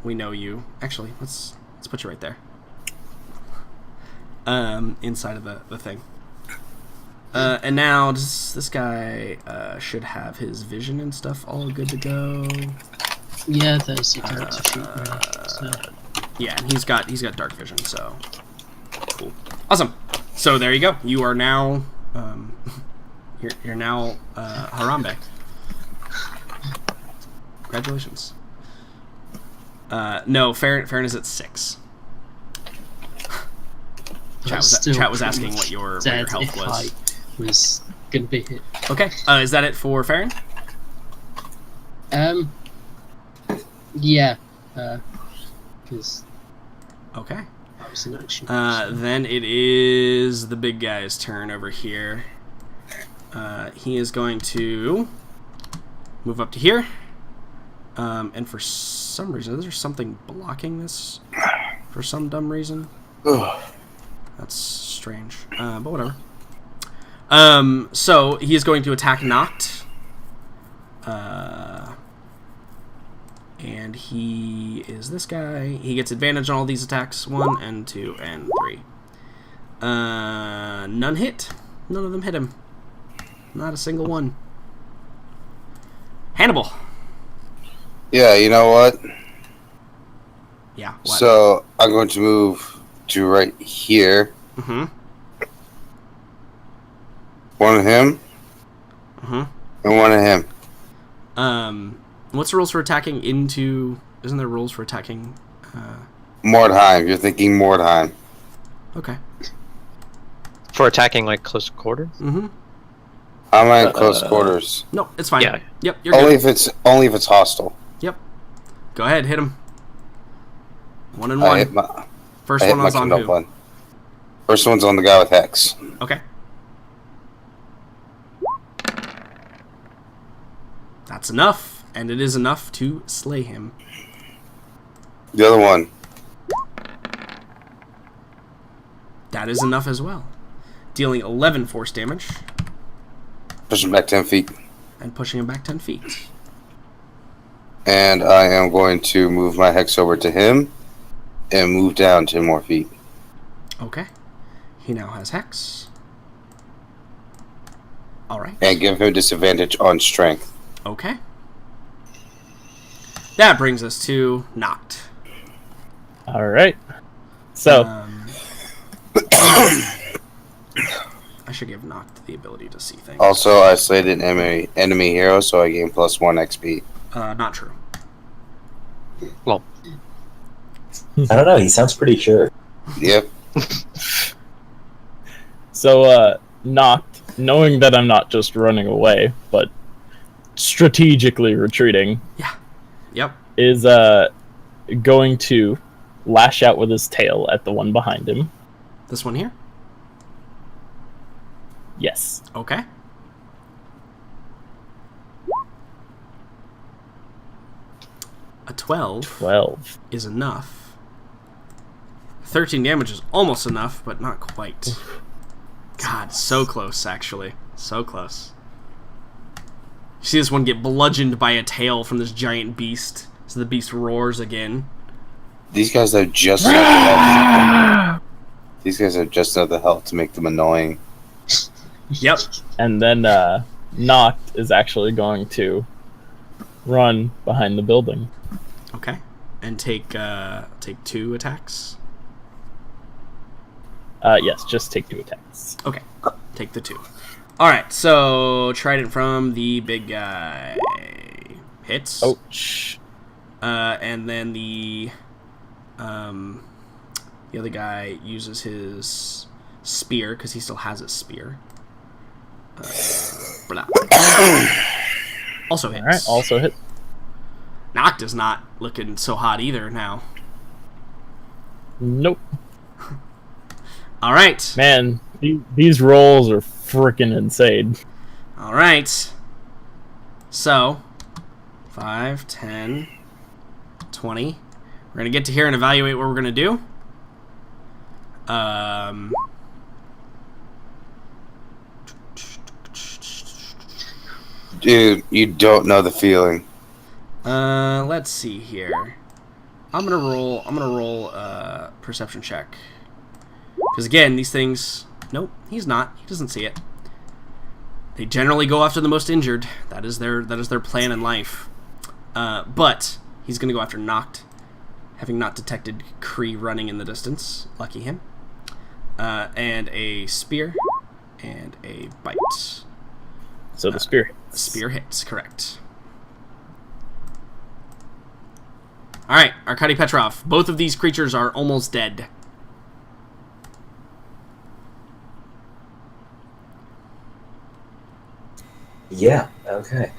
know you. Actually, let's put you right there. Inside of the thing. And now this guy should have his vision and stuff all good to go. Yeah, there's a character sheet there. So. Yeah, and he's got dark vision, so cool. Awesome. So there you go. You are now you're now Harambe. Congratulations. No, Farron is at 6. Chat was asking what your health was. I was gonna be hit. Okay. Is that it for Farron? Yeah. Because Okay. that was an action. Then it is the big guy's turn over here. He is going to move up to here. And for some reason, there's something blocking this for some dumb reason. That's strange, but whatever. So he is going to attack Noct. And he is this guy. He gets advantage on all these attacks. 1 and 2 and 3. None hit. None of them hit him. Not a single one. Hannibal. Yeah, you know what? Yeah. What? So I'm going to move to right here. Mm-hmm. One of him. Mm-hmm. And one of him. What's the rules for attacking into... Isn't there rules for attacking... Mordheim. You're thinking Mordheim. Okay. For attacking, like, close quarters? Mm-hmm. I'm at close quarters. No, it's fine. Yeah. Yep, you're Only good. if it's hostile. Yep. Go ahead, hit him. 1 and I 1. hit my First I hit one my was on Kindle who? one. First one's on the guy with Hex. Okay. That's enough, and it is enough to slay him. The other one. That is enough as well. Dealing 11 force damage. Push him back 10 feet. And pushing him back 10 feet. And I am going to move my hex over to him and move down 10 more feet. Okay. He now has hex. Alright. And give him disadvantage on strength. Okay. That brings us to knocked. All right. So I should give knocked the ability to see things. Also, I slayed an enemy hero, so I gain +1 XP. Not true. Well, I don't know. He sounds pretty sure. Yep. So, knocked, knowing that I'm not just running away, but strategically retreating, Yep. is going to lash out with his tail at the one behind him. This one here? Yes. Okay. A 12 is enough. 13 damage is almost enough, but not quite. God, so close, actually. So close. You see this one get bludgeoned by a tail from this giant beast. So the beast roars again. These guys have just enough health. These guys have just enough health to make them annoying. Yep. And then knocked is actually going to run behind the building. Okay. And take 2 attacks. Yes, just take 2 attacks. Okay. Take the 2. Alright, so Trident from the big guy hits. Ouch. And then the other guy uses his spear, because he still has his spear. Blah. Also hits. Alright, also hit. Noct is not looking so hot either now. Nope. Alright. Man, these rolls are freaking insane. Alright. So, 5, 10, 20. We're going to get to here and evaluate what we're going to do. Dude, you don't know the feeling. Let's see here. I'm gonna roll a perception check. Because again, these things... Nope, he's not. He doesn't see it. They generally go after the most injured. That is their plan in life. But he's gonna go after Noct, having not detected Kree running in the distance. Lucky him. And a spear and a bite. So the spear hits. Spear hits, correct. Alright, Arkady Petrov. Both of these creatures are almost dead. Yeah, okay.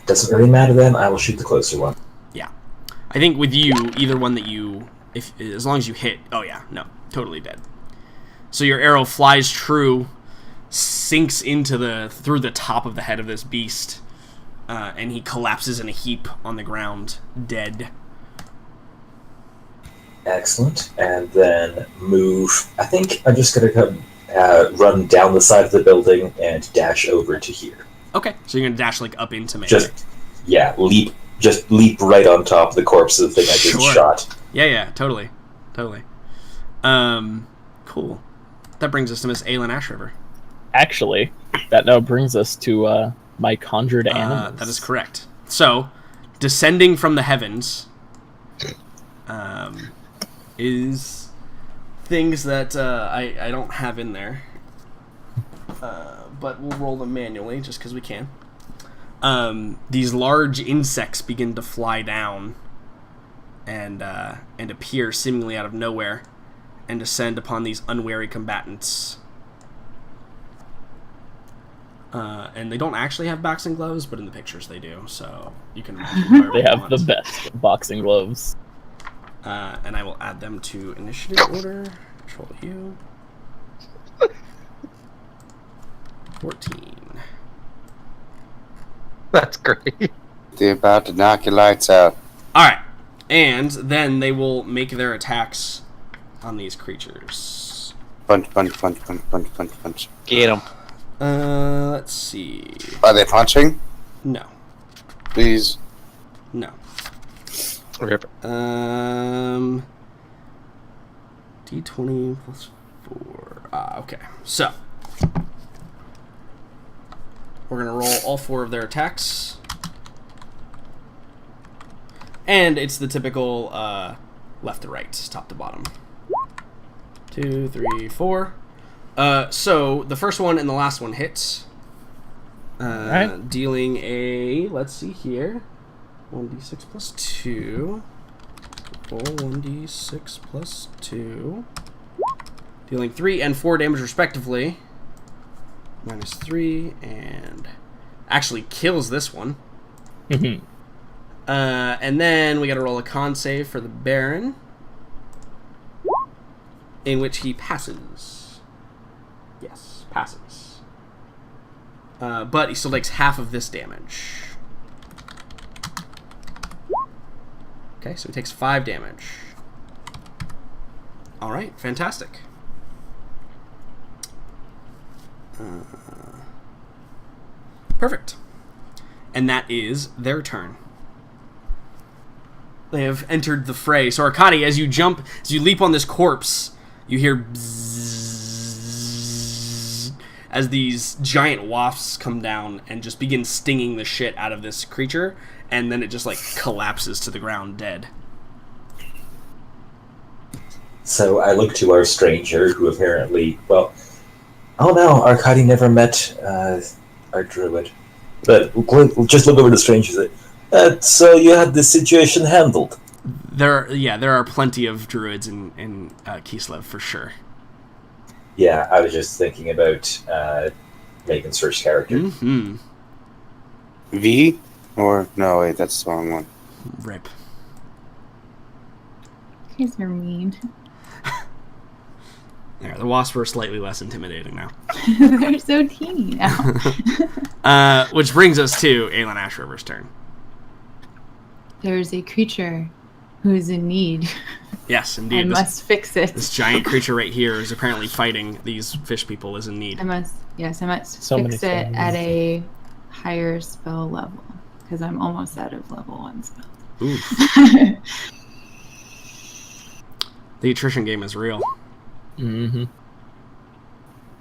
Doesn't really matter then, I will shoot the closer one. Yeah. I think with you, either one that you... as long as you hit... Oh yeah, no. Totally dead. So your arrow flies true, sinks through the top of the head of this beast, and he collapses in a heap on the ground, dead. Excellent. And then move... I think I'm just going to run down the side of the building and dash over to here. Okay, so you're going to dash, like, up into melee. Leap right on top of the corpse of the thing I just shot. Yeah, totally. Cool. That brings us to Miss Aelin Ashriver. Actually, that now brings us to my conjured animals. That is correct. So, descending from the heavens is things that I don't have in there. But we'll roll them manually just because we can. These large insects begin to fly down and appear seemingly out of nowhere and descend upon these unwary combatants. And they don't actually have boxing gloves, but in the pictures they do, so you can they have the best boxing gloves. And I will add them to initiative order. Control U. 14. That's great. They're about to knock your lights out. Alright. And then they will make their attacks on these creatures. Punch, punch, punch, punch, punch, punch, punch. Get him. Let's see. Are they punching? No. Please. No. Rip. D20 plus 4. Okay. So, we're going to roll all 4 of their attacks. And it's the typical left to right, top to bottom. 2, 3, 4. So, the first one and the last one hits. Alright. Dealing a, let's see here, 1d6 plus 2. Roll 1d6 plus 2. Dealing 3 and 4 damage respectively. Minus 3 and actually kills this one. And then we gotta roll a con save for the Baron, in which he passes. Yes, passes. But he still takes half of this damage. Okay, so he takes 5 damage. Alright, fantastic. Perfect. And that is their turn. They have entered the fray. So Arkady, as you leap on this corpse, you hear bzzz as these giant wasps come down and just begin stinging the shit out of this creature, and then it just like collapses to the ground dead. So I look to our stranger, who apparently, well, oh no, Arkady never met our druid. But we'll just look over the stranger and say, so you had this situation handled? There are plenty of druids in Kislev for sure. Yeah, I was just thinking about Megan's first character. Mm-hmm. V? Or, no, wait, that's the wrong one. Rip. You guys are mean. There, the wasps were slightly less intimidating now. They're so teeny now. Which brings us to Aelin Ashriver's turn. There's a creature who's in need. Yes, I indeed. must fix it. This giant creature right here is apparently fighting these fish people is in need. I must So many fix it things. at a higher spell level. Because I'm almost out of level 1 spell. Ooh. The attrition game is real. Mm-hmm.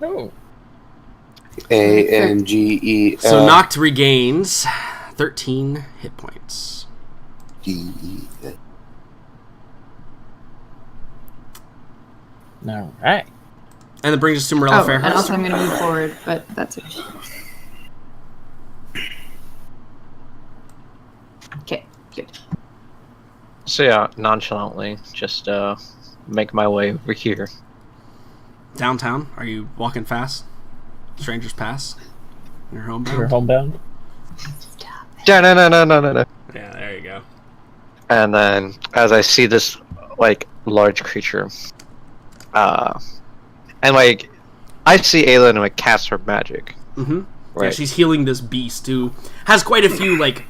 Oh. A-N-G-E-L. So Noct regains 13 hit points. G-E-L. All right. And it brings us to Marilla Oh, Fairhurst. and also I'm going to move forward, but that's it. Okay, good. So yeah, nonchalantly, just make my way over here. Downtown, are you walking fast? Strangers pass? You're homebound? You're homebound. Stop. Da-na-na-na-na-na. Yeah, there you go. And then, as I see this, like, large creature, and, like, I see Aelin, like, cast her magic. Mm-hmm. Right. Yeah, she's healing this beast who has quite a few, like,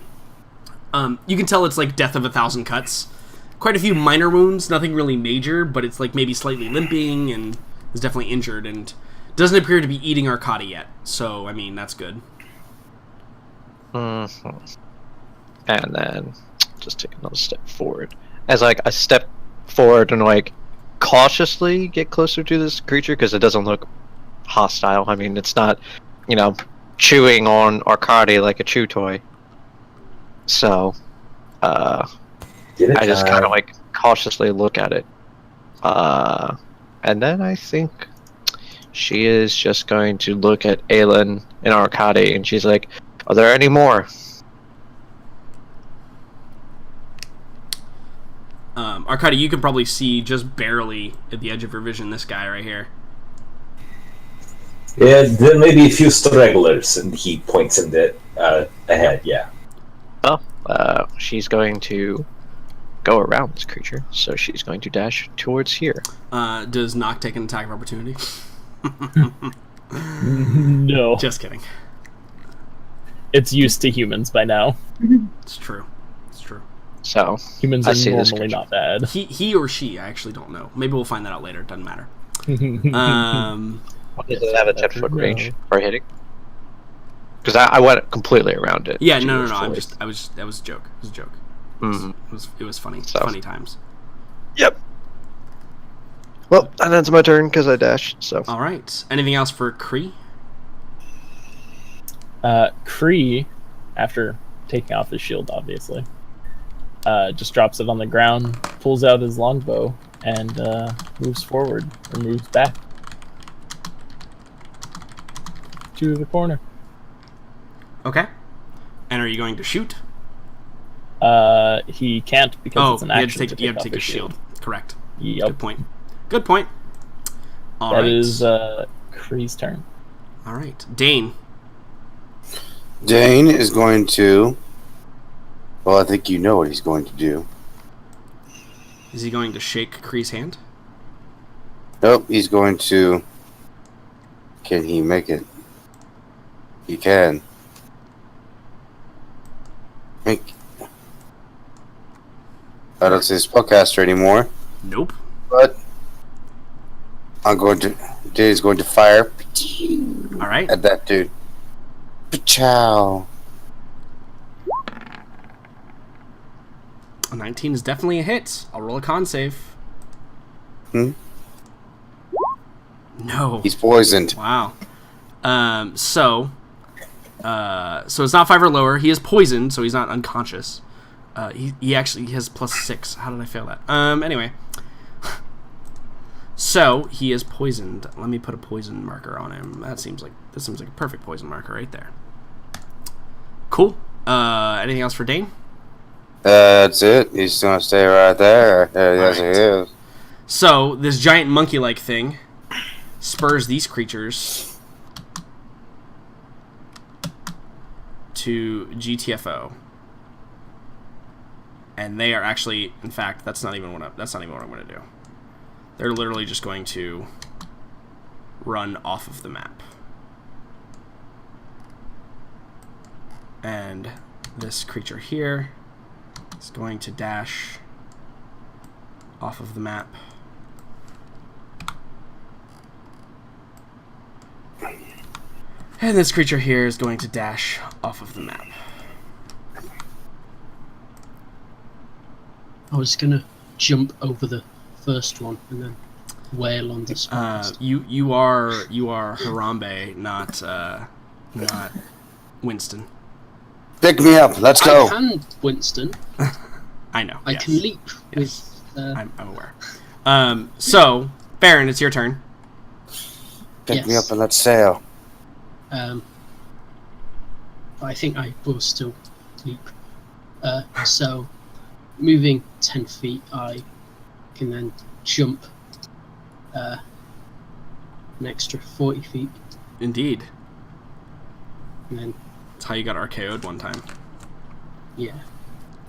you can tell it's like Death of 1,000 Cuts. Quite a few minor wounds, nothing really major, but it's like maybe slightly limping and is definitely injured and doesn't appear to be eating Arkady yet. So, I mean, that's good. Mm-hmm. And then, just take another step forward. As, like, I step forward and, like, cautiously get closer to this creature, because it doesn't look hostile. I mean, it's not, you know, chewing on Arkady like a chew toy. So, I just kind of like cautiously look at it. And then I think she is just going to look at Aelin and Arkady, and she's like, "Are there any more?" Arkady, you can probably see just barely at the edge of your vision this guy right here. Yeah, there may be a few stragglers, and he points in the ahead. Yeah. Well, she's going to go around this creature, so she's going to dash towards here. Does Noct take an attack of opportunity? No. Just kidding. It's used to humans by now. It's true. It's true. So Humans I are see this normally creature. not bad. He or she, I actually don't know. Maybe we'll find that out later. It doesn't matter. Does it have a 10-foot No. range for hitting? Because I went completely around it. Yeah, to no. your That voice. was a joke. It was a joke. Mhm. It was funny. So. Funny times. Yep. Well, and that's my turn because I dashed. So All right. Anything else for Kree? Kree, after taking off his shield, obviously, just drops it on the ground, pulls out his longbow, and moves forward, or moves back to the corner. Okay. And are you going to shoot? He can't because it's an you had action to take off his his shield. Correct. Yep. Good point. Good point. All That right. is Kree's turn. All right. Dane. Dane is going to. Well, I think you know what he's going to do. Is he going to shake Kree's hand? Nope, he's going to. Can he make it? He can. Make. I don't say spellcaster anymore, Nope. but I'm going to. Dane's going to fire All right. at that dude. Pachow. A 19 is definitely a hit. I'll roll a con save. Hmm? No. He's poisoned. Wow. So it's not 5 or lower. He is poisoned, so he's not unconscious. He actually has +6. How did I fail that? Anyway. So he is poisoned. Let me put a poison marker on him. This seems like a perfect poison marker right there. Cool. Anything else for Dane? That's it. He's gonna stay right there. Yes, he Alright. is. So this giant monkey-like thing spurs these creatures to GTFO, and they are actually, in fact, that's not even what I'm going to do. They're literally just going to run off of the map, and this creature here is going to dash off of the map. And this creature here is going to dash off of the map. I was gonna jump over the first one and then wail on this one. You are Harambe, not Winston. Pick me up. Let's go. I can, Winston. I know. I yes. can leap Yes. with. I'm aware. So Baron, it's your turn. Pick me Yes. up and let's sail. I think I will still leap. So, moving 10 feet, I can then jump an extra 40 feet, Indeed. and then, That's how you got RKO'd one time. yeah.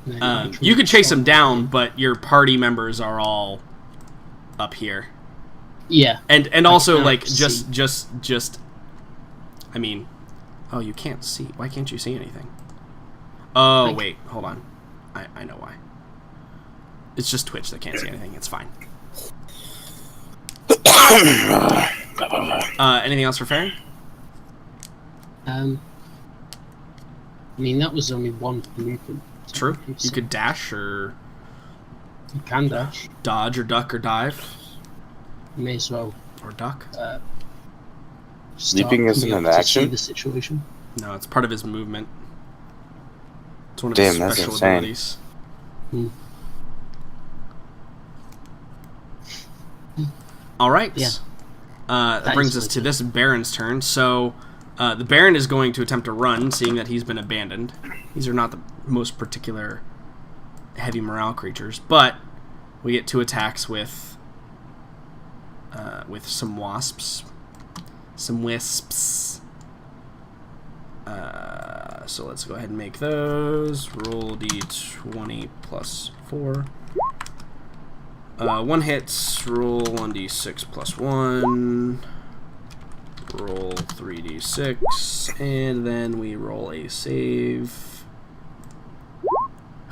And then I can You could chase him jump down, again. but your party members are all up here. Yeah. And also can't like see. just I mean, oh, you can't see. Why can't you see anything? Oh, Like- wait, hold on. I know why. It's just Twitch that can't see anything. It's fine. Anything else for Farron? I mean, that was only one movement. True. So You could dash or You can dash. dodge or duck or dive May as well. or duck. Start Leaping isn't coming an up to see action? the situation. No, it's part of his movement. It's one of Damn, his that's special insane. abilities. All right. Yeah. That That brings is us my to turn. this Baron's turn. So, the Baron is going to attempt to run, seeing that he's been abandoned. These are not the most particular heavy morale creatures, but we get 2 attacks with some wasps, some wisps. So let's go ahead and make those. Roll d20 plus 4. 1 hits, roll 1d6 plus 1, roll 3d6, and then we roll a save.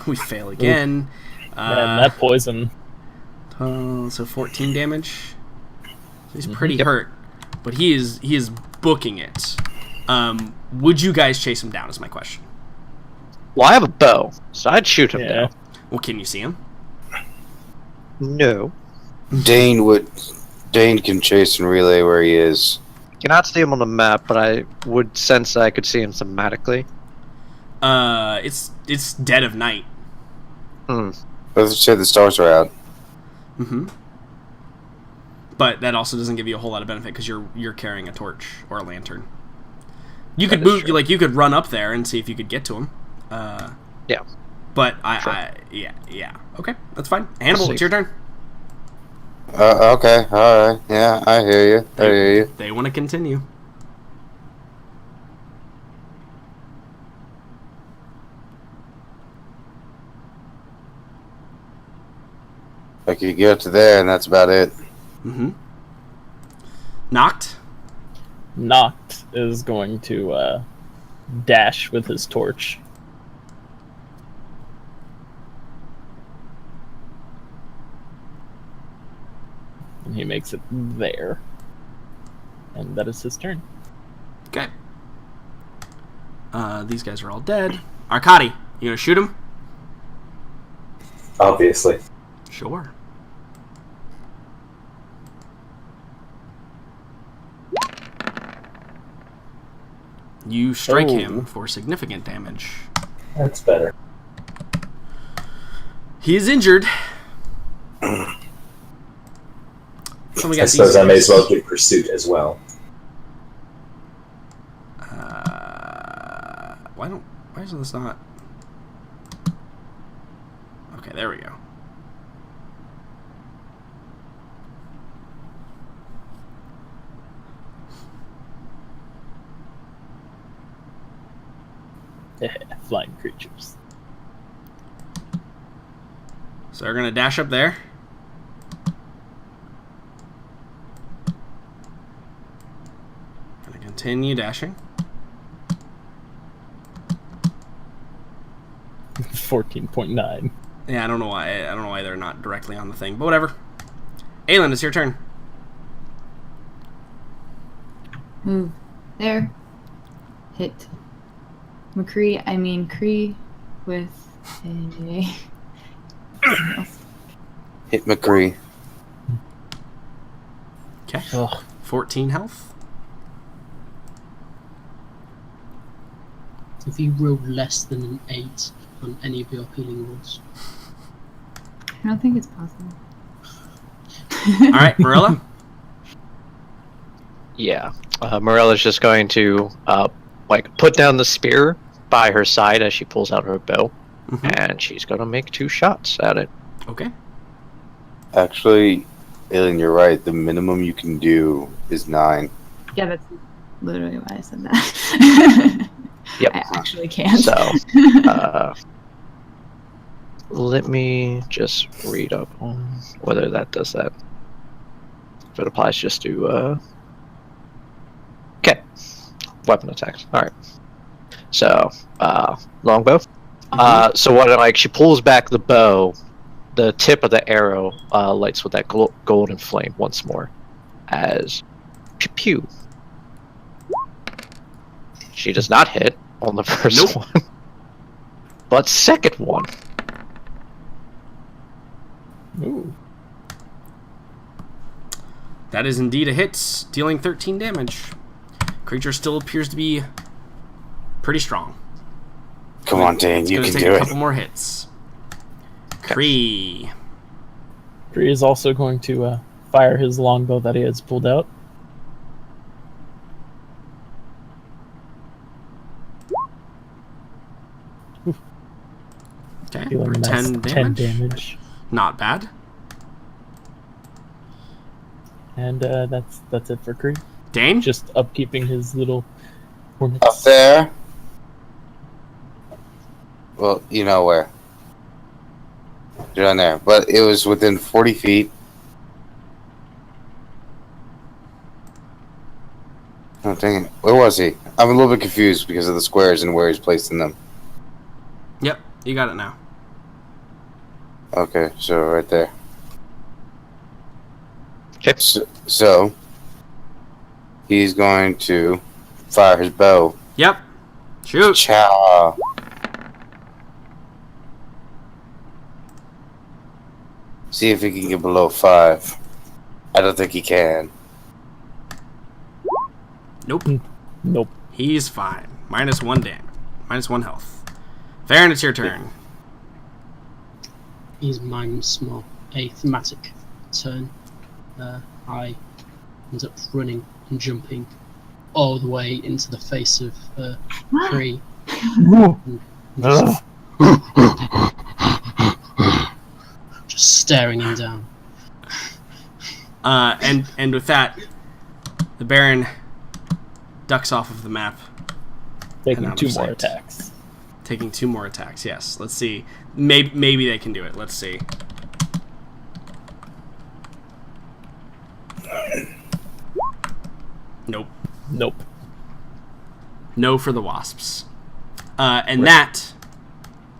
We fail again. Man, that poison. So 14 damage. He's pretty hurt, but he is booking it. Would you guys chase him down? Is my question. Well, I have a bow, so I'd shoot him down. Well, can you see him? No. Dane can chase and relay where he is. Cannot see him on the map, but I would sense I could see him thematically. It's dead of night. Let's say the stars are out. But that also doesn't give you a whole lot of benefit because you're carrying a torch or a lantern. You could move, you could run up there and see if you could get to him. Yeah. But yeah. Okay, that's fine. Hannibal, it's your turn. Okay, alright. Yeah, I hear you. They want to continue. I could get to there, and that's about it. Knocked is going to dash with his torch. And he makes it there. And that is his turn. Okay. These guys are all dead. Arkady, you gonna shoot him? Obviously. Sure. You strike him for significant damage. That's better. He is injured. So I suppose I may as well give pursuit as well. Why isn't this not? Okay, there we go. Flying creatures. So they're gonna dash up there. Gonna continue dashing. 14.9. Yeah, I don't know why they're not directly on the thing, but whatever. Aelin, it's your turn. Move. There. Hit. Cree with a... Hit McCree. Okay. Ugh. 14 health. If you roll less than an 8 on any of your healing rolls. I don't think it's possible. Alright, Marilla? Yeah. Morella's just going to put down the spear by her side as she pulls out her bow, and she's going to make 2 shots at it. Okay. Actually, Alien, you're right. The minimum you can do is 9. Yeah, that's literally why I said that. Yep. I actually can't. So, let me just read up on whether that does that. If it applies just to, okay. Weapon attacks. Alright. So, longbow. So what, she pulls back the bow, the tip of the arrow lights with that golden flame once more, as pew pew. She does not hit on the first one, but second one. Ooh. That is indeed a hit, dealing 13 damage. Creature still appears to be pretty strong. Come on, Dane, you can take do a it. couple more hits. Cree. Cree is also going to fire his longbow that he has pulled out. Okay, Dealing for a nice 10 damage. Not bad. And that's it for Cree. Dane? Just upkeeping his little hornets. Up there. Well, you know where. Down there. But it was within 40 feet. Oh, dang it. Where was he? I'm a little bit confused because of the squares and where he's placing them. Yep, you got it now. Okay, so right there. Okay. So he's going to fire his bow. Yep. Shoot. Chow. See if he can get below 5. I don't think he can. Nope. Nope. He's fine. -1 damage. -1 health. Farron, it's your turn. Is mine small a thematic turn. I end up running and jumping all the way into the face of Cree. Just staring him down. And with that, the Baron ducks off of the map, Taking And out 2 of more sight. attacks. taking 2 more attacks. Yes. Let's see. Maybe they can do it. Let's see. Nope. Nope. No for the wasps. And that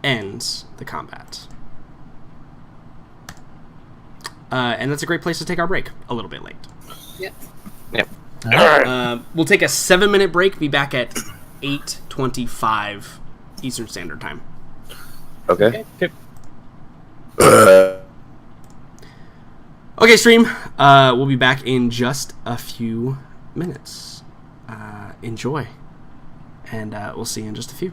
ends the combat. And that's a great place to take our break. A little bit late. Yep. Yep. We'll take a 7-minute break. Be back at 8:25 Eastern Standard Time. Okay. Okay, stream. We'll be back in just a few minutes. Enjoy. And we'll see you in just a few.